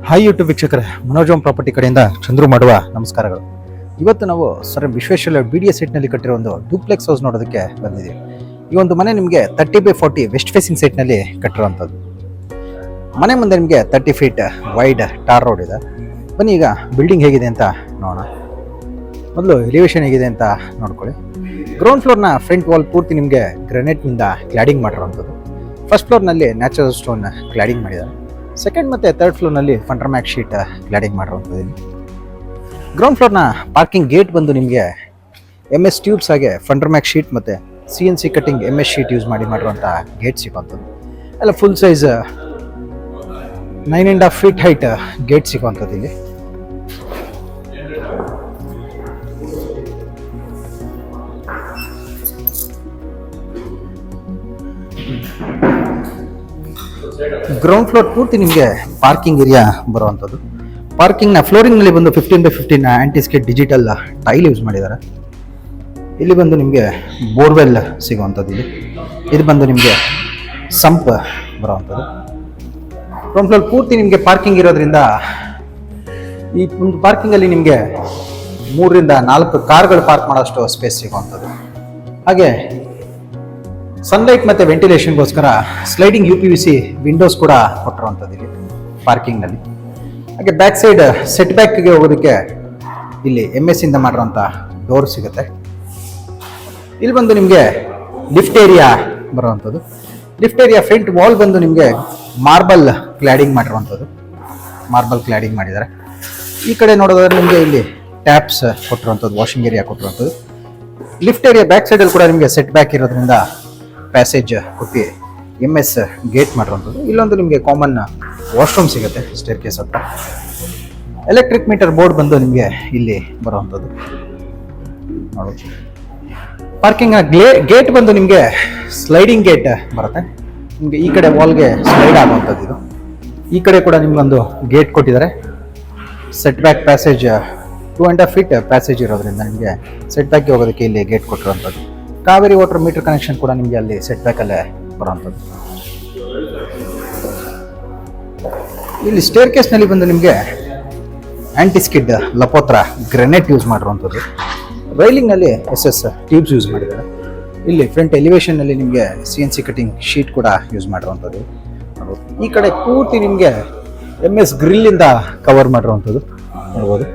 Hi YouTube ವೀಕ್ಷಕರೇ, Manoj home property ಕಡೆಯಿಂದ ಚಂದ್ರು ಮಾಡುವ ನಮಸ್ಕಾರಗಳು. ಇವತ್ತು ನಾವು ಸರ್ ವಿಶ್ವೇಶ್ವರ BDS ಸೈಟ್ನಲ್ಲಿ ಕಟ್ಟಿರೋ ಒಂದು ಡೂಪ್ಲೆಕ್ಸ್ ಹೌಸ್ ನೋಡೋದಕ್ಕೆ ಬಂದಿದ್ದೀವಿ. ಈ ಒಂದು ಮನೆ ನಿಮಗೆ 30x40 ವೆಸ್ಟ್ ಫೇಸಿಂಗ್ ಸೈಟ್ನಲ್ಲಿ ಕಟ್ಟಿರೋವಂಥದ್ದು. ಮನೆ ಮುಂದೆ ನಿಮಗೆ 30 ಫೀಟ್ ವೈಡ್ ಟಾರ್ ರೋಡ್ ಇದೆ. ಬನ್ನಿ ಈಗ ಬಿಲ್ಡಿಂಗ್ ಹೇಗಿದೆ ಅಂತ ನೋಡೋಣ. ಮೊದಲು ಎಲಿವೇಶನ್ ಹೇಗಿದೆ ಅಂತ ನೋಡ್ಕೊಳ್ಳಿ. ಗ್ರೌಂಡ್ ಫ್ಲೋರ್ನ ಫ್ರಂಟ್ ವಾಲ್ ಪೂರ್ತಿ ನಿಮಗೆ ಗ್ರೆನೇಟ್ನಿಂದ ಕ್ಲಾಡಿಂಗ್ ಮಾಡಿರೋವಂಥದ್ದು. ಫಸ್ಟ್ ಫ್ಲೋರ್ನಲ್ಲಿ ನ್ಯಾಚುರಲ್ ಸ್ಟೋನ್ ಕ್ಲಾಡಿಂಗ್ ಮಾಡಿದ್ದಾರೆ. ಸೆಕೆಂಡ್ ಮತ್ತು ಥರ್ಡ್ ಫ್ಲೋರ್ನಲ್ಲಿ ಫಂಡರ್ಮ್ಯಾಕ್ ಶೀಟ್ ಕ್ಲಾಡಿಂಗ್ ಮಾಡಿರುವಂಥದ್ದು. ಗ್ರೌಂಡ್ ಫ್ಲೋರ್ನ ಪಾರ್ಕಿಂಗ್ ಗೇಟ್ ಬಂದು ನಿಮಗೆ MS ಟ್ಯೂಬ್ಸ್ ಹಾಗೆ ಫಂಡರ್ಮ್ಯಾಕ್ ಶೀಟ್ ಮತ್ತು CNC cutting MS sheet use ಮಾಡಿರುವಂಥ ಗೇಟ್ ಸಿಗುವಂಥದ್ದು. ಎಲ್ಲ full size 9.5 feet height gate ಸಿಗುವಂಥದ್ದು. ಇಲ್ಲಿ ಗ್ರೌಂಡ್ ಫ್ಲೋರ್ ಪೂರ್ತಿ ನಿಮಗೆ ಪಾರ್ಕಿಂಗ್ ಏರಿಯಾ ಬರುವಂಥದ್ದು. ಪಾರ್ಕಿಂಗ್ನ ಫ್ಲೋರಿಂಗ್ನಲ್ಲಿ ಬಂದು 15x15 anti-skid digital tail use ಮಾಡಿದ್ದಾರೆ. ಇಲ್ಲಿ ಬಂದು ನಿಮಗೆ ಬೋರ್ವೆಲ್ ಸಿಗುವಂಥದ್ದು. ಇದು ಬಂದು ನಿಮಗೆ ಸಂಪ್ ಬರುವಂಥದ್ದು. ಗ್ರೌಂಡ್ ಫ್ಲೋರ್ ಪೂರ್ತಿ ನಿಮಗೆ ಪಾರ್ಕಿಂಗ್ ಇರೋದ್ರಿಂದ ಈ ಒಂದು ಪಾರ್ಕಿಂಗಲ್ಲಿ ನಿಮಗೆ 3ರಿಂದ 4 ಕಾರ್ಗಳು ಪಾರ್ಕ್ ಮಾಡೋಷ್ಟು ಸ್ಪೇಸ್ ಸಿಗುವಂಥದ್ದು. ಹಾಗೆ ಸನ್ಲೈಟ್ ಮತ್ತು ವೆಂಟಿಲೇಷನ್ಗೋಸ್ಕರ ಸ್ಲೈಡಿಂಗ್ UPVC ವಿಂಡೋಸ್ ಕೂಡ ಕೊಟ್ಟಿರುವಂಥದ್ದು ಇಲ್ಲಿ ಪಾರ್ಕಿಂಗ್ನಲ್ಲಿ. ಹಾಗೆ ಬ್ಯಾಕ್ ಸೈಡ್ ಸೆಟ್ ಬ್ಯಾಕ್ಗೆ ಹೋಗೋದಕ್ಕೆ ಇಲ್ಲಿ MS ಇಂದ ಮಾಡಿರೋಂಥ ಡೋರ್ ಸಿಗುತ್ತೆ. ಇಲ್ಲಿ ಬಂದು ನಿಮಗೆ ಲಿಫ್ಟ್ ಏರಿಯಾ ಬರುವಂಥದ್ದು. ಲಿಫ್ಟ್ ಏರಿಯಾ ಫ್ರಂಟ್ ವಾಲ್ ಬಂದು ನಿಮಗೆ ಮಾರ್ಬಲ್ ಕ್ಲಾಡಿಂಗ್ ಮಾಡಿರುವಂಥದ್ದು. ಮಾರ್ಬಲ್ ಕ್ಲಾಡಿಂಗ್ ಮಾಡಿದ್ದಾರೆ. ಈ ಕಡೆ ನೋಡೋದಾದ್ರೆ ನಿಮಗೆ ಇಲ್ಲಿ ಟ್ಯಾಪ್ಸ್ ಕೊಟ್ಟಿರುವಂಥದ್ದು, ವಾಷಿಂಗ್ ಏರಿಯಾ ಕೊಟ್ಟಿರುವಂಥದ್ದು. ಲಿಫ್ಟ್ ಏರಿಯಾ ಬ್ಯಾಕ್ ಸೈಡಲ್ಲಿ ಕೂಡ ನಿಮಗೆ ಸೆಟ್ ಬ್ಯಾಕ್ ಇರೋದ್ರಿಂದ ಪ್ಯಾಸೇಜ್ ಕೊಟ್ಟು MS ಗೇಟ್ ಮಾಡಿರುವಂಥದ್ದು. ಇಲ್ಲೊಂದು ನಿಮಗೆ ಕಾಮನ್ ವಾಶ್ರೂಮ್ ಸಿಗುತ್ತೆ ಸ್ಟೇರ್ ಕೇಸ್ ಹತ್ರ. ಎಲೆಕ್ಟ್ರಿಕ್ ಮೀಟರ್ ಬೋರ್ಡ್ ಬಂದು ನಿಮಗೆ ಇಲ್ಲಿ ಬರುವಂಥದ್ದು ನೋಡೋದು. ಪಾರ್ಕಿಂಗ್ ಗೇಟ್ ಬಂದು ನಿಮಗೆ ಸ್ಲೈಡಿಂಗ್ ಗೇಟ್ ಬರುತ್ತೆ. ನಿಮಗೆ ಈ ಕಡೆ ವಾಲ್ಗೆ ಸ್ಲೈಡ್ ಆಗುವಂಥದ್ದು. ಇದು ಈ ಕಡೆ ಕೂಡ ನಿಮಗೊಂದು ಗೇಟ್ ಕೊಟ್ಟಿದ್ದಾರೆ. Set back passage 2.5 feet passage ಇರೋದ್ರಿಂದ ನಿಮಗೆ ಸೆಟ್ ಬ್ಯಾಕ್ಗೆ ಹೋಗೋದಕ್ಕೆ ಇಲ್ಲಿ ಗೇಟ್ ಕೊಟ್ಟಿರುವಂಥದ್ದು. ಕಾವೇರಿ ವಾಟರ್ ಮೀಟರ್ ಕನೆಕ್ಷನ್ ಕೂಡ ನಿಮಗೆ ಅಲ್ಲಿ ಸೆಟ್ ಬ್ಯಾಕಲ್ಲೇ ಬರುವಂಥದ್ದು. ಇಲ್ಲಿ ಸ್ಟೇರ್ ಕೇಸ್ನಲ್ಲಿ ಬಂದು ನಿಮಗೆ ಆಂಟಿಸ್ಕಿಡ್ ಲಪೋತ್ರ ಗ್ರೆನೇಟ್ ಯೂಸ್ ಮಾಡಿರುವಂಥದ್ದು. ರೈಲಿಂಗ್ನಲ್ಲಿ SS ಟ್ಯೂಬ್ಸ್ ಯೂಸ್ ಮಾಡಿದ್ದಾರೆ. ಇಲ್ಲಿ ಫ್ರಂಟ್ ಎಲಿವೇಶನ್ನಲ್ಲಿ ನಿಮಗೆ CNC ಕಟ್ಟಿಂಗ್ ಶೀಟ್ ಕೂಡ ಯೂಸ್ ಮಾಡಿರುವಂಥದ್ದು. ಈ ಕಡೆ ಪೂರ್ತಿ ನಿಮಗೆ MS ಗ್ರಿಲ್ಲಿಂದ ಕವರ್ ಮಾಡಿರುವಂಥದ್ದು ನೋಡ್ಬೋದು.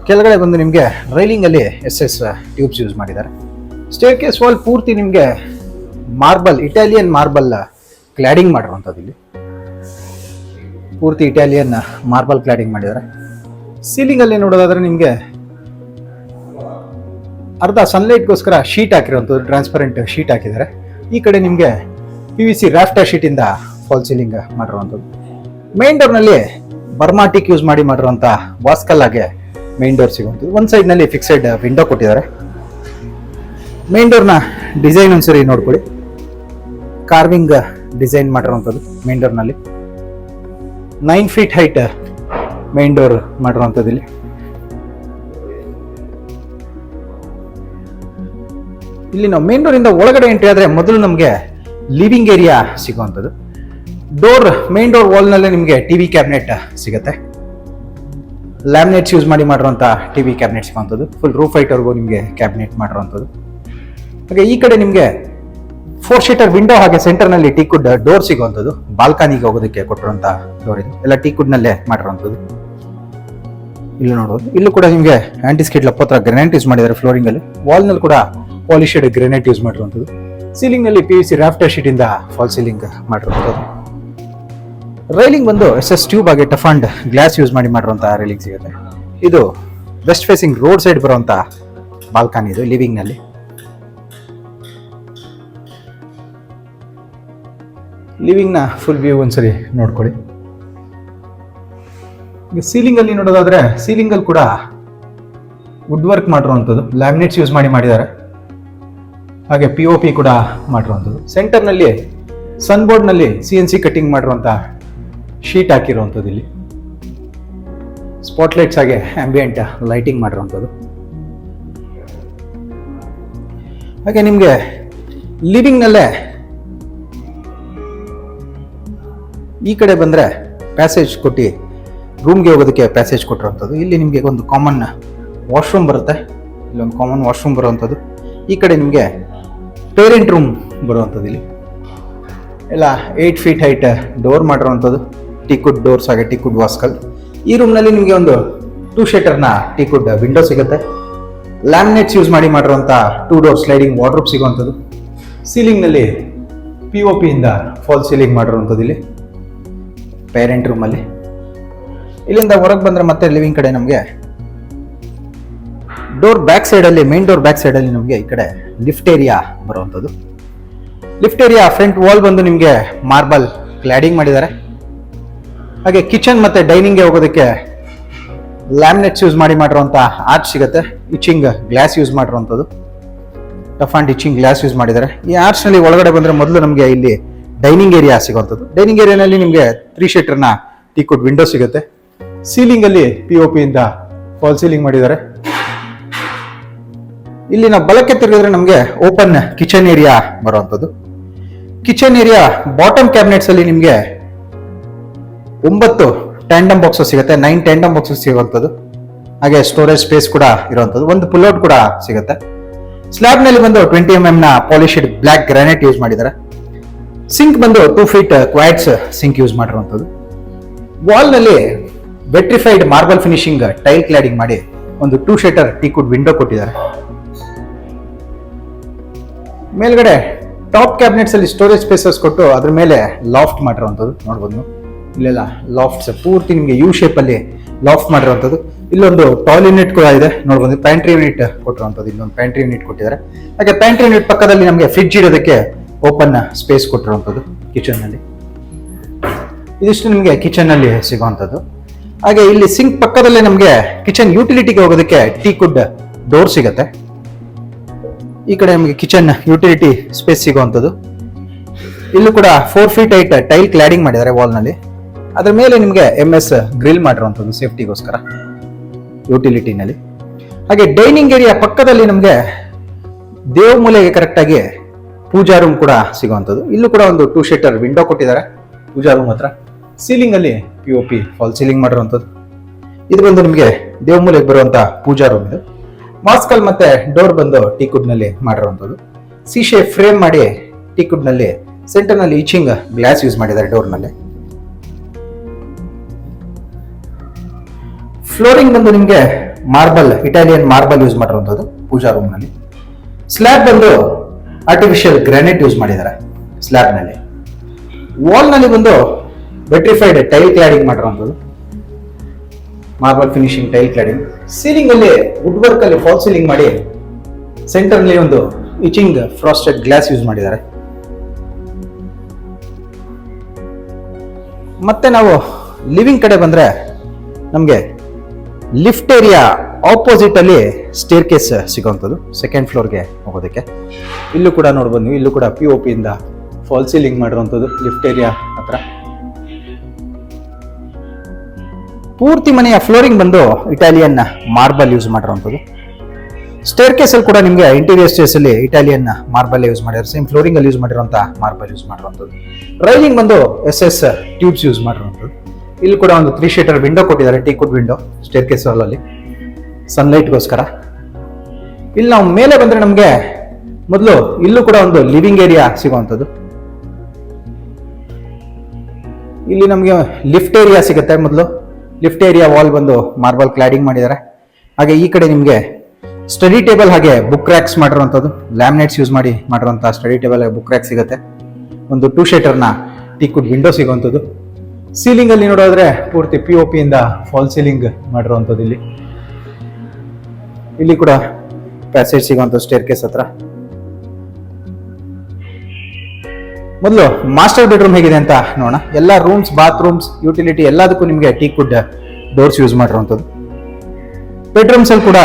ಕೆಳಗಡೆ ಬಂದು ನಿಮಗೆ ರೈಲಿಂಗಲ್ಲಿ SS ಟ್ಯೂಬ್ಸ್ ಯೂಸ್ ಮಾಡಿದ್ದಾರೆ. ಸ್ಟೇರ್ ಕೇಸ್ ವಾಲ್ ಪೂರ್ತಿ ನಿಮಗೆ ಮಾರ್ಬಲ್, ಇಟಾಲಿಯನ್ ಮಾರ್ಬಲ್ ಕ್ಲಾಡಿಂಗ್ ಮಾಡಿರುವಂಥದ್ದು. ಇಲ್ಲಿ ಪೂರ್ತಿ ಇಟಾಲಿಯನ್ ಮಾರ್ಬಲ್ ಕ್ಲಾಡಿಂಗ್ ಮಾಡಿದ್ದಾರೆ. ಸೀಲಿಂಗಲ್ಲಿ ನೋಡೋದಾದ್ರೆ ನಿಮಗೆ ಅರ್ಧ ಸನ್ಲೈಟ್ಗೋಸ್ಕರ ಶೀಟ್ ಹಾಕಿರುವಂಥದ್ದು, ಟ್ರಾನ್ಸ್ಪರೆಂಟ್ ಶೀಟ್ ಹಾಕಿದ್ದಾರೆ. ಈ ಕಡೆ ನಿಮಗೆ PVC ರಾಫ್ಟರ್ ಶೀಟಿಂದ ಫಾಲ್ ಸೀಲಿಂಗ್ ಮಾಡಿರುವಂಥದ್ದು. ಮೇನ್ ಡೋರ್ನಲ್ಲಿ ಬರ್ಮಾಟಿಕ್ ಯೂಸ್ ಮಾಡಿರುವಂಥ ವಾಸ್ಕಲ್ ಹಾಗೆ ಮೇನ್ ಡೋರ್ ಸಿಗುವಂಥದ್ದು. ಒಂದು ಸೈಡ್ನಲ್ಲಿ ಫಿಕ್ಸೆಡ್ ವಿಂಡೋ ಕೊಟ್ಟಿದ್ದಾರೆ. ಮೇನ್ ಡೋರ್ನ ಡಿಸೈನ್ ಒಂದ್ಸರಿ ನೋಡ್ಕೊಳ್ಳಿ. ಕಾರ್ವಿಂಗ್ ಡಿಸೈನ್ ಮಾಡಿರುವಂಥದ್ದು ಮೇನ್ ಡೋರ್ನಲ್ಲಿ. 9 ಫೀಟ್ ಹೈಟ್ ಮೇನ್ ಡೋರ್ ಮಾಡಿರುವಂಥದ್ದು. ಇಲ್ಲಿ ನಾವು ಮೇನ್ ಡೋರಿಂದ ಒಳಗಡೆ ಎಂಟ್ರಿ ಆದರೆ ಮೊದಲು ನಮಗೆ ಲಿವಿಂಗ್ ಏರಿಯಾ ಸಿಗುವಂಥದ್ದು. ಡೋರ್ ಮೇನ್ ಡೋರ್ ವಾಲ್ನಲ್ಲೇ ನಿಮಗೆ TV ಕ್ಯಾಬಿನೆಟ್ ಸಿಗುತ್ತೆ. ಲ್ಯಾಮಿನೇಟ್ಸ್ ಯೂಸ್ ಮಾಡಿರುವಂಥ TV ಕ್ಯಾಬಿನೆಟ್ ಸಿಗುವಂಥದ್ದು. ಫುಲ್ ರೂಫ್ ಹೈಟ್ವರೆಗೂ ನಿಮಗೆ ಕ್ಯಾಬಿನೆಟ್ ಮಾಡಿರುವಂಥದ್ದು. ಹಾಗೆ ಈ ಕಡೆ ನಿಮಗೆ 4 ಶೀಟರ್ ವಿಂಡೋ ಹಾಗೆ ಸೆಂಟರ್ನಲ್ಲಿ ಟೀಕುಡ್ ಡೋರ್ ಸಿಗುವಂಥದ್ದು. ಬಾಲ್ಕನಿಗೆ ಹೋಗೋದಕ್ಕೆ ಕೊಟ್ಟಿರುವಂಥ ಡೋರ್ ಇದು. ಎಲ್ಲ ಟೀಕುಡ್ನಲ್ಲೇ ಮಾಡಿರುವಂಥದ್ದು. ಇಲ್ಲಿ ನೋಡೋದು, ಇಲ್ಲೂ ಕೂಡ ನಿಮಗೆ ಆಂಟಿಸ್ಕಿಡ್ ಲಪೋತ್ರ ಗ್ರೆನೇಟ್ ಯೂಸ್ ಮಾಡಿದ್ದಾರೆ. ಫ್ಲೋರಿಂಗಲ್ಲಿ ವಾಲ್ನಲ್ಲಿ ಕೂಡ ಪಾಲಿಶೆಡ್ ಗ್ರೆನೇಟ್ ಯೂಸ್ ಮಾಡಿರುವಂಥದ್ದು. ಸೀಲಿಂಗ್ನಲ್ಲಿ PVC ರಾಫ್ಟರ್ ಶೀಟಿಂದ ಫಾಲ್ ಸೀಲಿಂಗ್ ಮಾಡಿರುವಂಥದ್ದು. ರೈಲಿಂಗ್ ಬಂದು SS ಟ್ಯೂಬ್ ಹಾಗೆ ಟಫ್ ಅಂಡ್ ಗ್ಲಾಸ್ ಯೂಸ್ ಮಾಡಿರುವಂಥ ರೈಲಿಂಗ್ ಸಿಗುತ್ತೆ. ಇದು ವೆಸ್ಟ್ ಫೇಸಿಂಗ್ ರೋಡ್ ಸೈಡ್ ಬರುವಂಥ ಬಾಲ್ಕನಿ. ಇದು ಲಿವಿಂಗ್ನಲ್ಲಿ. ಲಿವಿಂಗ್ನ ಫುಲ್ ವ್ಯೂ ಒಂದ್ಸರಿ ನೋಡ್ಕೊಳ್ಳಿ. ಈಗ ಸೀಲಿಂಗಲ್ಲಿ ನೋಡೋದಾದ್ರೆ ಸೀಲಿಂಗಲ್ಲಿ ಕೂಡ ವುಡ್ ವರ್ಕ್ ಮಾಡಿರುವಂಥದ್ದು. ಲ್ಯಾಮಿನೇಟ್ಸ್ ಯೂಸ್ ಮಾಡಿದ್ದಾರೆ. ಹಾಗೆ POP ಕೂಡ ಮಾಡಿರುವಂಥದ್ದು. ಸೆಂಟರ್ನಲ್ಲಿ ಸನ್ ಬೋರ್ಡ್ನಲ್ಲಿ CNC ಕಟ್ಟಿಂಗ್ ಮಾಡಿರುವಂಥ ಶೀಟ್ ಹಾಕಿರುವಂಥದ್ದು. ಇಲ್ಲಿ ಸ್ಪಾಟ್ಲೈಟ್ಸ್ ಹಾಗೆ ಆಂಬಿಯೆಂಟ್ ಲೈಟಿಂಗ್ ಮಾಡಿರುವಂಥದ್ದು. ಹಾಗೆ ನಿಮಗೆ ಲಿವಿಂಗ್ನಲ್ಲೇ ಈ ಕಡೆ ಬಂದರೆ ಪ್ಯಾಸೇಜ್ ಕೊಟ್ಟು ರೂಮ್ಗೆ ಹೋಗೋದಕ್ಕೆ ಪ್ಯಾಸೇಜ್ ಕೊಟ್ಟಿರುವಂಥದ್ದು. ಇಲ್ಲಿ ನಿಮಗೆ ಒಂದು ಕಾಮನ್ ವಾಶ್ರೂಮ್ ಬರುತ್ತೆ, ಇಲ್ಲೊಂದು ಕಾಮನ್ ವಾಶ್ರೂಮ್ ಬರುವಂಥದ್ದು. ಈ ಕಡೆ ನಿಮಗೆ ಪೇರೆಂಟ್ ರೂಮ್ ಬರುವಂಥದ್ದು. ಇಲ್ಲಿ ಎಲ್ಲ 8 ಫೀಟ್ ಹೈಟ್ ಡೋರ್ ಮಾಡಿರುವಂಥದ್ದು, ಟೀಕುಡ್ ಡೋರ್ಸ್ ಹಾಗೆ ಟೀಕುಡ್ ವಾಸ್ಕಲ್. ಈ ರೂಮ್ನಲ್ಲಿ ನಿಮಗೆ ಒಂದು 2 ಶೀಟರ್ನ ಟೀಕುಡ್ ವಿಂಡೋ ಸಿಗುತ್ತೆ. ಲ್ಯಾಮಿನೇಟ್ಸ್ ಯೂಸ್ ಮಾಡಿರುವಂಥ 2 ಡೋರ್ ಸ್ಲೈಡಿಂಗ್ ವಾರ್ಡ್ರೋಬ್ ಸಿಗುವಂಥದ್ದು. ಸೀಲಿಂಗ್ನಲ್ಲಿ POP ಇಂದ ಫಾಲ್ ಸೀಲಿಂಗ್ ಮಾಡಿರುವಂಥದ್ದು. ಇಲ್ಲಿ ಪೇರೆಂಟ್ ರೂಮಲ್ಲಿ ಇಲ್ಲಿಂದ ಹೊರಗೆ ಬಂದರೆ ಮತ್ತೆ ಲಿವಿಂಗ್ ಕಡೆ ನಮಗೆ ಡೋರ್ ಬ್ಯಾಕ್ ಸೈಡಲ್ಲಿ, ಮೇನ್ ಡೋರ್ ಬ್ಯಾಕ್ ಸೈಡಲ್ಲಿ ನಮಗೆ ಈ ಕಡೆ ಲಿಫ್ಟ್ ಏರಿಯಾ ಬರುವಂಥದ್ದು. ಲಿಫ್ಟ್ ಏರಿಯಾ ಫ್ರಂಟ್ ವಾಲ್ ಬಂದು ನಿಮಗೆ ಮಾರ್ಬಲ್ ಕ್ಲಾಡಿಂಗ್ ಮಾಡಿದ್ದಾರೆ. ಹಾಗೆ ಕಿಚನ್ ಮತ್ತೆ ಡೈನಿಂಗ್ಗೆ ಹೋಗೋದಕ್ಕೆ ಲ್ಯಾಮಿನೇಟ್ಸ್ ಯೂಸ್ ಮಾಡಿರುವಂಥ ಆರ್ಚ್ ಸಿಗುತ್ತೆ. ಇಚಿಂಗ್ ಗ್ಲಾಸ್ ಯೂಸ್ ಮಾಡಿರುವಂಥದ್ದು, tough and itching glass use ಮಾಡಿದ್ದಾರೆ. ಈ ಆರ್ಚ್ನಲ್ಲಿ ಒಳಗಡೆ ಬಂದರೆ ಮೊದಲು ನಮಗೆ ಇಲ್ಲಿ ಡೈನಿಂಗ್ ಏರಿಯಾ ಸಿಗುವಂಥದ್ದು. ಡೈನಿಂಗ್ ಏರಿಯಾನಲ್ಲಿ ನಿಮಗೆ 3 ಶೀಟರ್ನ ಟೀಕುಡ್ ವಿಂಡೋ ಸಿಗುತ್ತೆ. ಸೀಲಿಂಗಲ್ಲಿ POP ಇಂದ ಫಾಲ್ ಸೀಲಿಂಗ್ ಮಾಡಿದ್ದಾರೆ. ಇಲ್ಲಿ ನಾವು ಬಲಕ್ಕೆ ತಿರುಗಿದ್ರೆ ನಮಗೆ ಓಪನ್ ಕಿಚನ್ ಏರಿಯಾ ಬರುವಂಥದ್ದು. ಕಿಚನ್ ಏರಿಯಾ ಬಾಟಮ್ ಕ್ಯಾಬಿನೆಟ್ಸ್ ಅಲ್ಲಿ ನಿಮಗೆ 9 ಟ್ಯಾಂಡಮ್ ಬಾಕ್ಸಸ್ ಸಿಗುತ್ತೆ, 9 ಟ್ಯಾಂಡಮ್ ಬಾಕ್ಸಸ್ ಸಿಗುವಂಥದ್ದು. ಹಾಗೆ ಸ್ಟೋರೇಜ್ ಸ್ಪೇಸ್ ಕೂಡ ಇರುವಂಥದ್ದು. ಒಂದು ಪುಲ್ಔಟ್ ಕೂಡ ಸಿಗುತ್ತೆ. ಸ್ಲ್ಯಾಬ್ ನಲ್ಲಿ ಬಂದು 20 mm ನ ಪಾಲಿಶ್ಡ್ ಬ್ಲಾಕ್ ಗ್ರಾನೈಟ್ ಯೂಸ್ ಮಾಡಿದ್ದಾರೆ. ಸಿಂಕ್ ಬಂದು 2 ಫೀಟ್ ಕ್ವಾಡ್ಸ್ ಸಿಂಕ್ ಯೂಸ್ ಮಾಡಿರುವಂಥದ್ದು. ವಾಲ್ ನಲ್ಲಿ vitrified marble finishing tile cladding ಮಾಡಿ ಒಂದು 2 ಶೀಟರ್ ಟೀಕುಡ್ ವಿಂಡೋ ಕೊಟ್ಟಿದ್ದಾರೆ. ಮೇಲ್ಗಡೆ ಟಾಪ್ ಕ್ಯಾಬಿನೆಟ್ಸ್ ಅಲ್ಲಿ ಸ್ಟೋರೇಜ್ ಸ್ಪೇಸಸ್ ಕೊಟ್ಟು ಅದ್ರ ಮೇಲೆ ಲಾಫ್ಟ್ ಮಾಡಿರುವಂಥದ್ದು ನೋಡ್ಬೋದು. ಇಲ್ಲೆಲ್ಲ ಲಾಫ್ಟ್ಸ್ ಪೂರ್ತಿ ನಿಮಗೆ ಯು ಶೇಪ್ ಅಲ್ಲಿ ಲಾಫ್ಟ್ ಮಾಡಿರುವಂಥದ್ದು. ಇಲ್ಲೊಂದು ಟಾಯ್ಲೆಟ್ ಯೂನಿಟ್ ಕೂಡ ಇದೆ ನೋಡ್ಬೋದು. ಪ್ಯಾಂಟ್ರಿ ಯೂನಿಟ್ ಕೊಟ್ಟಿರುವಂಥದ್ದು, ಇಲ್ಲೊಂದು ಪ್ಯಾಂಟ್ರಿ ಯೂನಿಟ್ ಕೊಟ್ಟಿದ್ದಾರೆ. ಹಾಗೆ ಪ್ಯಾಂಟ್ರಿ ಯೂನಿಟ್ ಪಕ್ಕದಲ್ಲಿ ನಮಗೆ ಫ್ರಿಡ್ಜ್ ಇಡೋದಕ್ಕೆ ಓಪನ್ ಸ್ಪೇಸ್ ಕೊಟ್ಟಿರುವಂಥದ್ದು ಕಿಚನ್ ನಲ್ಲಿ. ಇದಿಷ್ಟು ನಿಮಗೆ ಕಿಚನ್ ಅಲ್ಲಿ ಸಿಗುವಂಥದ್ದು. ಹಾಗೆ ಇಲ್ಲಿ ಸಿಂಕ್ ಪಕ್ಕದಲ್ಲೇ ನಮಗೆ ಕಿಚನ್ ಯುಟಿಲಿಟಿಗೆ ಹೋಗೋದಕ್ಕೆ ಟೀಕುಡ್ ಡೋರ್ ಸಿಗುತ್ತೆ. ಈ ಕಡೆ ನಮಗೆ ಕಿಚನ್ ಯುಟಿಲಿಟಿ ಸ್ಪೇಸ್ ಸಿಗುವಂಥದ್ದು. ಇಲ್ಲೂ ಕೂಡ 4 ಫೀಟ್ ಹೈಟ್ ಟೈಲ್ ಕ್ಲಾಡಿಂಗ್ ಮಾಡಿದ್ದಾರೆ ವಾಲ್ ನಲ್ಲಿ. ಅದ್ರ ಮೇಲೆ ನಿಮಗೆ MS ಗ್ರಿಲ್ ಮಾಡಿರುವಂಥದ್ದು ಸೇಫ್ಟಿಗೋಸ್ಕರ ಯುಟಿಲಿಟಿನಲ್ಲಿ. ಹಾಗೆ ಡೈನಿಂಗ್ ಏರಿಯಾ ಪಕ್ಕದಲ್ಲಿ ನಮಗೆ ದೇವ ಮೂಲೆಗೆ ಕರೆಕ್ಟ್ ಆಗಿ ಪೂಜಾ ರೂಮ್ ಕೂಡ ಸಿಗುವಂಥದ್ದು. ಇಲ್ಲೂ ಕೂಡ ಒಂದು 2 ಶೀಟರ್ ವಿಂಡೋ ಕೊಟ್ಟಿದ್ದಾರೆ ಪೂಜಾ ರೂಮ್ ಹತ್ರ. ಸೀಲಿಂಗ್ ಅಲ್ಲಿ POP ಫಾಲ್ ಸೀಲಿಂಗ್ ಮಾಡಿರುವಂಥದ್ದು. ಇದು ಬಂದು ನಿಮಗೆ ದೇವ ಮೂಲೆಗೆ ಬರುವಂತ ಪೂಜಾ ರೂಮ್ ಇದು. ಮಾಸ್ಕಲ್ ಮತ್ತೆ ಡೋರ್ ಬಂದು ಟೀಕುಡ್ ನಲ್ಲಿ ಮಾಡಿರುವಂಥದ್ದು. ಶೇಪ್ ಫ್ರೇಮ್ ಮಾಡಿ ಟೀಕುಡ್ ನಲ್ಲಿ ಸೆಂಟರ್ ನಲ್ಲಿ ಇಚಿಂಗ್ ಗ್ಲಾಸ್ ಯೂಸ್ ಮಾಡಿದ್ದಾರೆ ಡೋರ್ ನಲ್ಲಿ. ಫ್ಲೋರಿಂಗ್ ಬಂದು ನಿಮಗೆ ಮಾರ್ಬಲ್, ಇಟಾಲಿಯನ್ ಮಾರ್ಬಲ್ ಯೂಸ್ ಮಾಡಿರುವಂಥದ್ದು ಪೂಜಾ ರೂಮ್ ನಲ್ಲಿ. ಸ್ಲ್ಯಾಬ್ ಬಂದು ಆರ್ಟಿಫಿಷಿಯಲ್ ಗ್ರಾನೈಟ್ ಯೂಸ್ ಮಾಡಿದ್ದಾರೆ ಸ್ಲ್ಯಾಬ್ ನಲ್ಲಿ. ವಾಲ್ ನಲ್ಲಿ ಬಂದು ವೆಟ್ರಿಫೈಡ್ ಟೈಲ್ ಕ್ಲಾಡಿಂಗ್ ಮಾಡಿರುವಂಥದ್ದು, marble finishing tile cladding. Ceiling ಅಲ್ಲಿ ವುಡ್ ವರ್ಕ್ ಅಲ್ಲಿ ಫಾಲ್ ಸೀಲಿಂಗ್ ಮಾಡಿ ಸೆಂಟರ್ ನಲ್ಲಿ ಒಂದು ಇಚಿಂಗ್ ಫ್ರಾಸ್ಟೆಡ್ ಗ್ಲಾಸ್ ಯೂಸ್ ಮಾಡಿದ್ದಾರೆ. ಮತ್ತೆ ನಾವು ಲಿವಿಂಗ್ ಕಡೆ ಬಂದ್ರೆ ನಮಗೆ ಲಿಫ್ಟ್ ಏರಿಯಾ ಆಪೋಸಿಟ್ ಅಲ್ಲಿ ಸ್ಟೇರ್ ಕೇಸ್ ಸಿಗುವಂಥದ್ದು ಸೆಕೆಂಡ್ ಫ್ಲೋರ್ಗೆ ಹೋಗೋದಕ್ಕೆ. ಇಲ್ಲೂ ಕೂಡ ನೋಡ್ಬೋದು ನೀವು, ಇಲ್ಲೂ ಕೂಡ POP ಇಂದ ಫಾಲ್ ಸೀಲಿಂಗ್ ಮಾಡಿರುವಂಥದ್ದು ಲಿಫ್ಟ್ ಏರಿಯಾ ಹತ್ರ. ಪೂರ್ತಿ ಮನೆಯ ಫ್ಲೋರಿಂಗ್ ಬಂದು ಇಟಾಲಿಯನ್ ಮಾರ್ಬಲ್ ಯೂಸ್ ಮಾಡಿರುವಂಥದ್ದು. ಸ್ಟೇರ್ ಕೇಸ್ ಅಲ್ಲಿ ಕೂಡ ನಿಮಗೆ ಇಂಟೀರಿಯರ್ ಸ್ಟೇರ್ಸ್ ಅಲ್ಲಿ ಇಟಾಲಿಯನ್ ಮಾರ್ಬಲ್ ಯೂಸ್ ಮಾಡಿದ್ದಾರೆ. ಸೇಮ್ ಫ್ಲೋರಿಂಗ್ ಅಲ್ಲಿ ಯೂಸ್ ಮಾಡಿರುವಂತ ಮಾರ್ಬಲ್ ಯೂಸ್ ಮಾಡಿರುವಂಥದ್ದು. ರೈಲಿಂಗ್ ಬಂದು SS ಟ್ಯೂಬ್ಸ್ ಯೂಸ್ ಮಾಡಿರುವಂಥದ್ದು. ಇಲ್ಲಿ ಕೂಡ ಒಂದು 3 ಶೀಟರ್ ವಿಂಡೋ ಕೊಟ್ಟಿದ್ದಾರೆ, ಟೀಕುಡ್ ವಿಂಡೋ ಸ್ಟೇರ್ ಕೇಸ್ ಅಲ್ಲಿ ಸನ್ಲೈಟ್ಗೋಸ್ಕರ. ಇಲ್ಲಿ ನಾವು ಮೇಲೆ ಬಂದ್ರೆ ನಮಗೆ ಮೊದಲು ಇಲ್ಲೂ ಕೂಡ ಒಂದು ಲಿವಿಂಗ್ ಏರಿಯಾ ಸಿಗುವಂಥದ್ದು. ಇಲ್ಲಿ ನಮಗೆ ಲಿಫ್ಟ್ ಏರಿಯಾ ಸಿಗುತ್ತೆ. ಮೊದಲು ಲಿಫ್ಟ್ ಏರಿಯಾ ವಾಲ್ ಬಂದು ಮಾರ್ಬಲ್ ಕ್ಲಾಡಿಂಗ್ ಮಾಡಿದ್ದಾರೆ. ಹಾಗೆ ಈ ಕಡೆ ನಿಮಗೆ ಸ್ಟಡಿ ಟೇಬಲ್ ಹಾಗೆ ಬುಕ್ ರ್ಯಾಕ್ಸ್ ಮಾಡಿರುವಂಥದ್ದು, ಲ್ಯಾಮಿನೇಟ್ಸ್ ಯೂಸ್ ಮಾಡಿರುವಂಥ ಸ್ಟಡಿ ಟೇಬಲ್ ಹಾಗೆ ಬುಕ್ ರ್ಯಾಕ್ ಸಿಗುತ್ತೆ. ಒಂದು 2 ಶೀಟರ್ನ ಟೀಕುಡ್ ವಿಂಡೋ ಸಿಗುವಂಥದ್ದು. ಸೀಲಿಂಗ್ ಅಲ್ಲಿ ನೋಡೋದ್ರೆ ಪೂರ್ತಿ POP ಇಂದ ಫಾಲ್ ಸೀಲಿಂಗ್ ಮಾಡಿರುವಂಥದ್ದು. ಇಲ್ಲಿ ಕೂಡ ಪ್ಯಾಸೇಜ್ ಸಿಗುವಂಥ ಸ್ಟೇರ್ ಕೇಸ್ ಹತ್ರ. ಮೊದಲು ಮಾಸ್ಟರ್ ಬೆಡ್ರೂಮ್ ಹೇಗಿದೆ ಅಂತ ನೋಡೋಣ. ಎಲ್ಲ ರೂಮ್ಸ್, ಬಾತ್ರೂಮ್ಸ್, ಯುಟಿಲಿಟಿ ಎಲ್ಲದಕ್ಕೂ ನಿಮಗೆ ಟೀಕುಡ್ ಡೋರ್ಸ್ ಯೂಸ್ ಮಾಡಿರುವಂಥದ್ದು. ಬೆಡ್ರೂಮ್ಸ್ ಅಲ್ಲಿ ಕೂಡ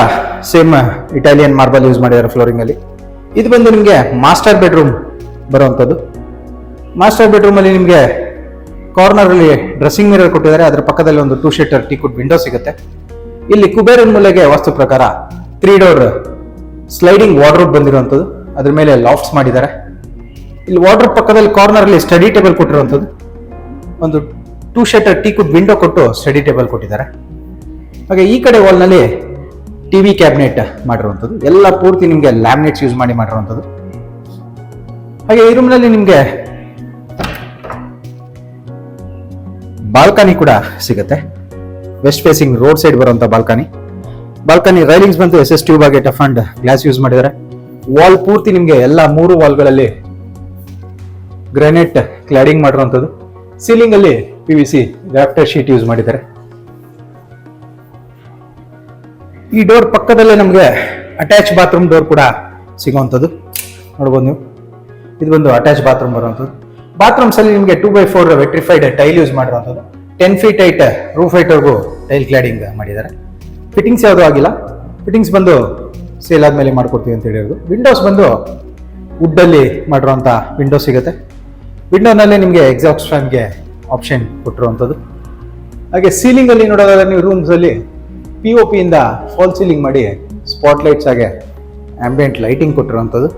ಸೇಮ್ ಇಟಾಲಿಯನ್ ಮಾರ್ಬಲ್ ಯೂಸ್ ಮಾಡಿದ್ದಾರೆ ಫ್ಲೋರಿಂಗ್ ಅಲ್ಲಿ. ಇದು ಬಂದು ನಿಮಗೆ ಮಾಸ್ಟರ್ ಬೆಡ್ರೂಮ್ ಬರುವಂಥದ್ದು. ಮಾಸ್ಟರ್ ಬೆಡ್ರೂಮ್ ಅಲ್ಲಿ ನಿಮಗೆ ಕಾರ್ನರ್ ಅಲ್ಲಿ ಡ್ರೆಸ್ಸಿಂಗ್ ಮಿರರ್ ಕೊಟ್ಟಿದ್ದಾರೆ. ಅದರ ಪಕ್ಕದಲ್ಲಿ ಒಂದು 2 ಶೀಟರ್ ಟೀಕುಡ್ ವಿಂಡೋ ಸಿಗುತ್ತೆ. ಇಲ್ಲಿ ಕುಬೇರನ್ ಮೂಲೆಗೆ ವಾಸ್ತು ಪ್ರಕಾರ 3 ಡೋರ್ ಸ್ಲೈಡಿಂಗ್ ವಾರ್ಡ್ರೋಬ್ ಬಂದಿರುವಂಥದ್ದು. ಅದ್ರ ಮೇಲೆ ಲಾಫ್ಟ್ಸ್ ಮಾಡಿದ್ದಾರೆ. ಇಲ್ಲಿ ವಾರ್ಡ್ರೋಬ್ ಪಕ್ಕದಲ್ಲಿ ಕಾರ್ನರ್ ಅಲ್ಲಿ ಸ್ಟಡಿ ಟೇಬಲ್ ಕೊಟ್ಟಿರುವಂಥದ್ದು. ಒಂದು 2 ಶಟರ್ ಟೀಕುಡ್ ವಿಂಡೋ ಕೊಟ್ಟು ಸ್ಟಡಿ ಟೇಬಲ್ ಕೊಟ್ಟಿದ್ದಾರೆ. ಹಾಗೆ ಈ ಕಡೆ ವಾಲ್ನಲ್ಲಿ ಟಿವಿ ಕ್ಯಾಬಿನೆಟ್ ಮಾಡಿರುವಂಥದ್ದು, ಎಲ್ಲ ಪೂರ್ತಿ ನಿಮಗೆ ಲ್ಯಾಮಿನೇಟ್ಸ್ ಯೂಸ್ ಮಾಡಿ ಮಾಡಿರುವಂಥದ್ದು. ಹಾಗೆ ಈ ರೂಮ್ನಲ್ಲಿ ನಿಮಗೆ ಬಾಲ್ಕನಿ ಕೂಡ ಸಿಗುತ್ತೆ. ವೆಸ್ಟ್ ಫೇಸಿಂಗ್ ರೋಡ್ ಸೈಡ್ ಬರುವಂತ ಬಾಲ್ಕನಿ ರೈಲಿಂಗ್ಸ್ ಬಂದು SS ಟ್ಯೂಬ್ ಆಗಿ ಟಫ್ ಅಂಡ್ ಗ್ಲಾಸ್ ಯೂಸ್ ಮಾಡಿದ್ದಾರೆ. ವಾಲ್ ಪೂರ್ತಿ ನಿಮಗೆ ಎಲ್ಲ 3 ವಾಲ್ಗಳಲ್ಲಿ ಗ್ರಾನೈಟ್ ಕ್ಲಾಡಿಂಗ್ ಮಾಡಿರುವಂಥದ್ದು. ಸೀಲಿಂಗ್ ಅಲ್ಲಿ PVC ರಾಫ್ಟರ್ ಶೀಟ್ ಯೂಸ್ ಮಾಡಿದ್ದಾರೆ. ಈ ಡೋರ್ ಪಕ್ಕದಲ್ಲೇ ನಮಗೆ ಅಟ್ಯಾಚ್ ಬಾತ್ರೂಮ್ ಡೋರ್ ಕೂಡ ಸಿಗುವಂಥದ್ದು ನೋಡ್ಬೋದು ನೀವು. ಇದು ಒಂದು ಅಟ್ಯಾಚ್ ಬಾತ್ರೂಮ್ ಬರುವಂಥದ್ದು. ಬಾತ್ರೂಮ್ಸ್ ಅಲ್ಲಿ ನಿಮಗೆ 2x4 ವೆಟ್ರಿಫೈಡ್ ಟೈಲ್ ಯೂಸ್ ಮಾಡಿರುವಂಥದ್ದು. 10 feet ಹೈಟ್ ರೂಫ್ ಹೈಟ್ ವರೆಗೂ ಟೈಲ್ ಕ್ಲಾಡಿಂಗ್ ಮಾಡಿದ್ದಾರೆ. ಫಿಟ್ಟಿಂಗ್ಸ್ ಯಾವುದೂ ಆಗಿಲ್ಲ. ಫಿಟ್ಟಿಂಗ್ಸ್ ಬಂದು ಸೇಲ್ ಆದ್ಮೇಲೆ ಮಾಡ್ಕೊಡ್ತೀವಿ ಅಂತ ಹೇಳಿರೋದು. ವಿಂಡೋಸ್ ಬಂದು ವುಡ್ ಅಲ್ಲಿ ಮಾಡಿರುವಂಥ ವಿಂಡೋ ಸಿಗುತ್ತೆ. ವಿಂಡೋನಲ್ಲಿ ನಿಮಗೆ ಎಕ್ಸಾಸ್ಟ್ ಫ್ಯಾನ್ಗೆ ಆಪ್ಷನ್ ಕೊಟ್ಟಿರುವಂಥದ್ದು. ಹಾಗೆ ಸೀಲಿಂಗ್ ಅಲ್ಲಿ ನೋಡೋದಾದ್ರೆ ನೀವು ರೂಮ್ಸ್ ಅಲ್ಲಿ POP ಇಂದ ಫಾಲ್ ಸೀಲಿಂಗ್ ಮಾಡಿ ಸ್ಪಾಟ್ ಲೈಟ್ಸ್ ಹಾಗೆ ಆಂಬಿಯಂಟ್ ಲೈಟಿಂಗ್ ಕೊಟ್ಟಿರುವಂಥದ್ದು.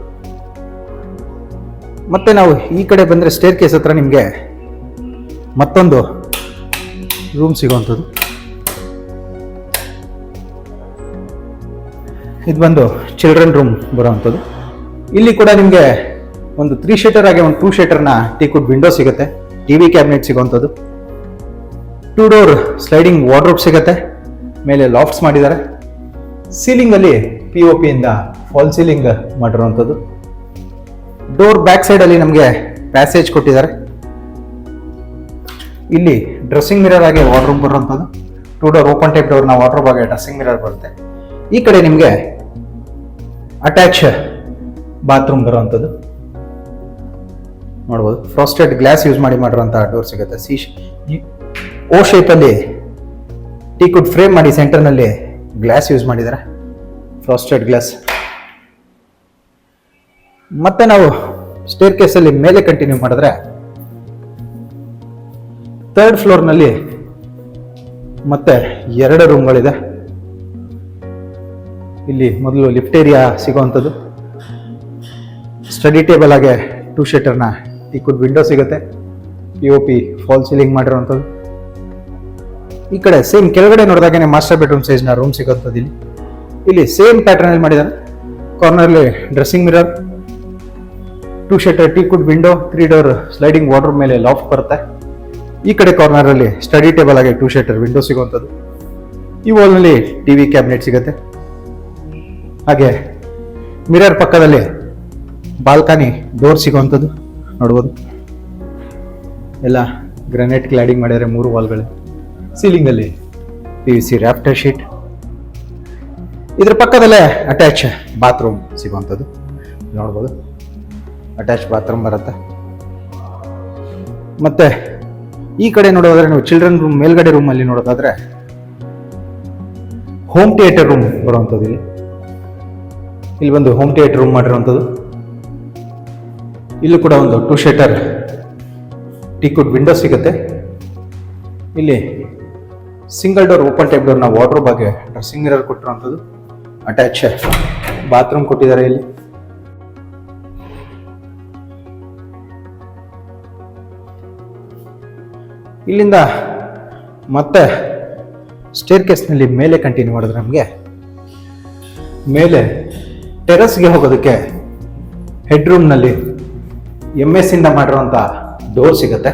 ಮತ್ತೆ ನಾವು ಈ ಕಡೆ ಬಂದ್ರೆ ಸ್ಟೇರ್ ಕೇಸ್ ಹತ್ರ ನಿಮಗೆ ಮತ್ತೊಂದು ರೂಮ್ ಸಿಗುವಂಥದ್ದು. ಇದು ಬಂದು ಚಿಲ್ಡ್ರನ್ ರೂಮ್ ಬರುವಂಥದ್ದು. ಇಲ್ಲಿ ಕೂಡ ನಿಮಗೆ ಒಂದು 3 ಶಟರ್ ಹಾಗೆ ಒಂದು 2 ಶಟರ್ನ ಟೀಕುಡ್ ವಿಂಡೋ ಸಿಗುತ್ತೆ. ಟಿವಿ ಕ್ಯಾಬಿನೆಟ್ ಸಿಗುವಂಥದ್ದು. 2 ಡೋರ್ ಸ್ಲೈಡಿಂಗ್ ವಾರ್ಡ್ರೋಬ್ ಸಿಗುತ್ತೆ. ಮೇಲೆ ಲಾಫ್ಟ್ಸ್ ಮಾಡಿದ್ದಾರೆ. ಸೀಲಿಂಗ್ ಅಲ್ಲಿ POP ಇಂದ ಫಾಲ್ ಸೀಲಿಂಗ್ ಮಾಡಿರುವಂಥದ್ದು. ಡೋರ್ ಬ್ಯಾಕ್ ಸೈಡ್ ಅಲ್ಲಿ ನಮಗೆ ಪ್ಯಾಸೇಜ್ ಕೊಟ್ಟಿದ್ದಾರೆ. ಇಲ್ಲಿ ಡ್ರೆಸ್ಸಿಂಗ್ ಮಿರರ್ ಆಗಿ ವಾರ್ಡ್ರೋಬ್ ಬರುವಂಥದ್ದು. 2 ಡೋರ್ ಓಪನ್ ಟೈಪ್ ಡೋರ್ನ ವಾರ್ಡ್ರೋಬ್ ಆಗಿ ಡ್ರೆಸ್ಸಿಂಗ್ ಮಿರರ್ ಬರುತ್ತೆ. ಈ ಕಡೆ ನಿಮಗೆ ಅಟ್ಯಾಚ್ ಬಾತ್ರೂಮ್ ಬರುವಂಥದ್ದು ನೋಡ್ಬೋದು. ಫ್ರಾಸ್ಟೆಡ್ ಗ್ಲಾಸ್ ಯೂಸ್ ಮಾಡಿ ಮಾಡಿರುವಂತಹ ಡೋರ್ ಸಿಗುತ್ತೆ. O ಶೇಪ್ ಅಲ್ಲಿ ಟೀಕುಡ್ ಫ್ರೇಮ್ ಮಾಡಿ ಸೆಂಟರ್ನಲ್ಲಿ ಗ್ಲಾಸ್ ಯೂಸ್ ಮಾಡಿದ್ದಾರೆ, ಫ್ರಾಸ್ಟೆಡ್ ಗ್ಲಾಸ್. ಮತ್ತೆ ನಾವು ಸ್ಟೇರ್ ಕೇಸ್ ಅಲ್ಲಿ ಮೇಲೆ ಕಂಟಿನ್ಯೂ ಮಾಡಿದ್ರೆ 3rd ಫ್ಲೋರ್ನಲ್ಲಿ ಮತ್ತೆ 2 ರೂಮ್ಗಳಿದೆ. ಇಲ್ಲಿ ಮೊದಲು ಲಿಫ್ಟ್ ಏರಿಯಾ ಸಿಗುವಂಥದ್ದು. ಸ್ಟಡಿ ಟೇಬಲ್ ಹಾಗೆ 2 ಶಟರ್ನ ಟೀಕುಡ್ ವಿಂಡೋ ಸಿಗುತ್ತೆ. POP ಫಾಲ್ ಸೀಲಿಂಗ್ ಮಾಡಿರುವಂಥದ್ದು. ಈ ಕಡೆ ಸೇಮ್ ಕೆಳಗಡೆ ನೋಡಿದಾಗನೇ ಮಾಸ್ಟರ್ ಬೆಡ್ರೂಮ್ ಸೈಜ್ನ ರೂಮ್ ಸಿಗುವಂಥದ್ದು. ಇಲ್ಲಿ ಸೇಮ್ ಪ್ಯಾಟರ್ನ್ ಅಲ್ಲಿ ಮಾಡಿದ್ದಾರೆ. ಕಾರ್ನರ್ಲಿ dressing mirror, 2 shutter teakwood window, 3 door sliding wardrobe ಮೇಲೆ ಲಾಫ್ಟ್ ಬರುತ್ತೆ. ಈ ಕಡೆ ಕಾರ್ನರ್ ಅಲ್ಲಿ ಸ್ಟಡಿ ಟೇಬಲ್ ಆಗಿ 2 ಶಟರ್ ವಿಂಡೋ ಸಿಗುವಂಥದ್ದು. ಈ ವಾಲ್ನಲ್ಲಿ ಟಿವಿ ಕ್ಯಾಬಿನೆಟ್ ಸಿಗುತ್ತೆ. ಹಾಗೆ ಮಿರರ್ ಪಕ್ಕದಲ್ಲಿ ಬಾಲ್ಕನಿ ಡೋರ್ ಸಿಗುವಂಥದ್ದು ನೋಡ್ಬೋದು. ಎಲ್ಲ ಗ್ರಾನೈಟ್ ಕ್ಲಾಡಿಂಗ್ ಮಾಡಿದರೆ 3 ವಾಲ್ಗಳು. ಸೀಲಿಂಗ್ ಅಲ್ಲಿ PVC ರಾಫ್ಟರ್ ಶೀಟ್. ಇದ್ರ ಪಕ್ಕದಲ್ಲೇ ಅಟ್ಯಾಚ್ ಬಾತ್ರೂಮ್ ಸಿಗುವಂಥದ್ದು ನೋಡ್ಬೋದು. ಅಟ್ಯಾಚ್ ಬಾತ್ರೂಮ್ ಬರುತ್ತೆ. ಮತ್ತೆ ಈ ಕಡೆ ನೋಡೋದಾದ್ರೆ ನೀವು ಚಿಲ್ಡ್ರನ್ ರೂಮ್ ಮೇಲ್ಗಡೆ ರೂಮ್ ಅಲ್ಲಿ ನೋಡೋದಾದ್ರೆ ಹೋಮ್ ಥಿಯೇಟರ್ ರೂಮ್ ಬರುವಂಥದ್ದು. ಇಲ್ಲಿ ಬಂದು ಹೋಮ್ ಥಿಯೇಟರ್ ರೂಮ್ ಮಾಡಿರುವಂಥದ್ದು. ಇಲ್ಲೂ ಕೂಡ ಒಂದು 2 ಶಟರ್ ಟೀಕುಡ್ ವಿಂಡೋ ಸಿಗುತ್ತೆ. ಇಲ್ಲಿ ಸಿಂಗಲ್ ಡೋರ್ ಓಪನ್ ಟೈಪ್ ಡೋರ್ನ ವಾರ್ಡ್ರೋಬ್ ಆಗಿ ಡ್ರೆಸ್ಸಿಂಗ್ ಮಿರರ್ ಕೊಟ್ಟಿರುವಂಥದ್ದು. ಅಟ್ಯಾಚ್ ಬಾತ್ರೂಮ್ ಕೊಟ್ಟಿದ್ದಾರೆ. ಇಲ್ಲಿ ಇಲ್ಲಿಂದ ಮತ್ತೆ ಸ್ಟೇರ್ ಕೇಸ್ನಲ್ಲಿ ಮೇಲೆ ಕಂಟಿನ್ಯೂ ಮಾಡಿದ್ರೆ ನಮಗೆ ಮೇಲೆ ಟೆರೆಸ್ಗೆ ಹೋಗೋದಕ್ಕೆ ಹೆಡ್ ರೂಮ್ನಲ್ಲಿ MS ಇಂದ ಮಾಡಿರುವಂಥ ಡೋರ್ ಸಿಗುತ್ತೆ.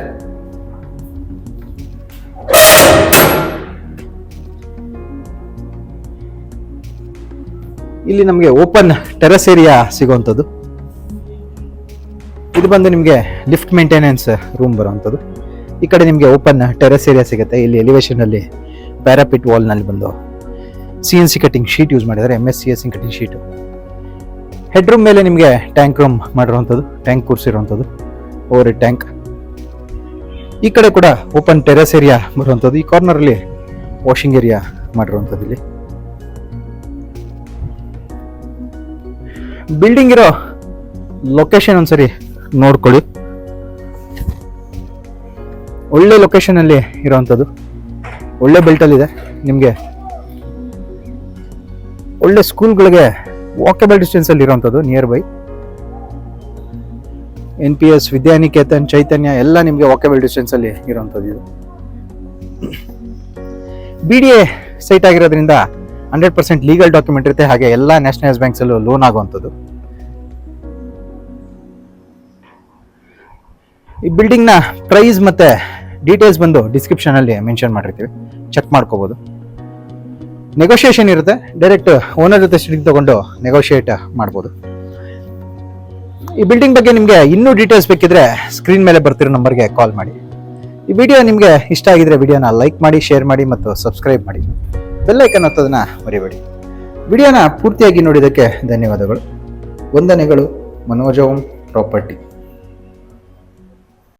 ಇಲ್ಲಿ ನಮಗೆ ಓಪನ್ ಟೆರೆಸ್ ಏರಿಯಾ ಸಿಗುವಂಥದ್ದು. ಇದು ಬಂದು ನಿಮಗೆ ಲಿಫ್ಟ್ ಮೇಂಟೆನೆನ್ಸ್ ರೂಮ್ ಬರುವಂಥದ್ದು. ಈ ಕಡೆ ನಿಮಗೆ ಓಪನ್ ಟೆರೆಸ್ ಏರಿಯಾ ಸಿಗುತ್ತೆ. ಇಲ್ಲಿ ಎಲಿವೇಶನ್ ಅಲ್ಲಿ ಪ್ಯಾರಾಪಿಟ್ ವಾಲ್ ನಲ್ಲಿ ಬಂದು CNC ಕಟಿಂಗ್ ಶೀಟ್ ಯೂಸ್ ಮಾಡಿದ್ದಾರೆ. MS CNC cutting sheet. Head room ಮೇಲೆ ನಿಮಗೆ ಟ್ಯಾಂಕ್ ರೂಮ್ ಮಾಡಿರುವಂಥದ್ದು, ಟ್ಯಾಂಕ್ ಕೂರಿಸಿರುವಂಥದ್ದು, ಓವರ್ ಹೆಡ್ ಟ್ಯಾಂಕ್. ಈ ಕಡೆ ಕೂಡ ಓಪನ್ ಟೆರೆಸ್ ಏರಿಯಾ ಬರುವಂಥದ್ದು. ಈ ಕಾರ್ನರ್ ಅಲ್ಲಿ ವಾಷಿಂಗ್ ಏರಿಯಾ ಮಾಡಿರುವಂಥದ್ದು. ಇಲ್ಲಿ ಬಿಲ್ಡಿಂಗ್ ಇರೋ ಲೊಕೇಶನ್ ಒಂದ್ಸರಿ ನೋಡ್ಕೊಳ್ಳಿ. ಒಳ್ಳೆ ಲೊಕೇಶನ್ ಅಲ್ಲಿ ಇರುವಂಥದ್ದು, ಒಳ್ಳೆ ಬೆಲ್ಟಲ್ಲಿ ಇದೆ. ನಿಮಗೆ ಒಳ್ಳೆ ಸ್ಕೂಲ್ಗಳಿಗೆ ವಾಕಬಲ್ ಡಿಸ್ಟೆನ್ಸ್ ಅಲ್ಲಿ ಇರುವಂಥದ್ದು. ನಿಯರ್ ಬೈ NPS, ವಿದ್ಯಾನಿಕೇತನ್, ಚೈತನ್ಯ ಎಲ್ಲ ನಿಮಗೆ ವಾಕಬಲ್ ಡಿಸ್ಟೆನ್ಸ್ ಅಲ್ಲಿ ಇರುವಂಥದ್ದು. ಇದು BDA ಸೈಟ್ ಆಗಿರೋದ್ರಿಂದ 100% ಲೀಗಲ್ ಡಾಕ್ಯುಮೆಂಟ್ ಇರುತ್ತೆ, ಹಾಗೆ ಎಲ್ಲ ನ್ಯಾಷನಲೈಸ್ ಬ್ಯಾಂಕ್ಸಲ್ಲೂ ಲೋನ್ ಆಗುವಂಥದ್ದು. ಈ ಬಿಲ್ಡಿಂಗ್ನ ಪ್ರೈಸ್ ಮತ್ತು ಡೀಟೇಲ್ಸ್ ಬಂದು ಡಿಸ್ಕ್ರಿಪ್ಷನಲ್ಲಿ ಮೆನ್ಷನ್ ಮಾಡಿರ್ತೀವಿ, ಚೆಕ್ ಮಾಡ್ಕೋಬೋದು. ನೆಗೋಷಿಯೇಷನ್ ಇರುತ್ತೆ, ಡೈರೆಕ್ಟ್ ಓನರ್ ಜೊತೆ ಸಿಟಿಂಗ್ ತಗೊಂಡು ನೆಗೋಷಿಯೇಟ್ ಮಾಡ್ಬೋದು. ಈ ಬಿಲ್ಡಿಂಗ್ ಬಗ್ಗೆ ನಿಮಗೆ ಇನ್ನೂ ಡೀಟೇಲ್ಸ್ ಬೇಕಿದ್ರೆ ಸ್ಕ್ರೀನ್ ಮೇಲೆ ಬರ್ತಿರೋ ನಂಬರ್ಗೆ ಕಾಲ್ ಮಾಡಿ. ಈ ವಿಡಿಯೋ ನಿಮಗೆ ಇಷ್ಟ ಆಗಿದ್ರೆ ವಿಡಿಯೋನ ಲೈಕ್ ಮಾಡಿ, ಶೇರ್ ಮಾಡಿ ಮತ್ತು ಸಬ್ಸ್ಕ್ರೈಬ್ ಮಾಡಿ. ಬೆಲ್ ಐಕನ್ ಒತ್ತೋದನ್ನ ಮರಿಬೇಡಿ. ವಿಡಿಯೋನ ಪೂರ್ತಿಯಾಗಿ ನೋಡಿದ್ದಕ್ಕೆ ಧನ್ಯವಾದಗಳು. ವಂದನೆಗಳು. ಮನೋಜ್ ಓಂ ಪ್ರಾಪರ್ಟಿ.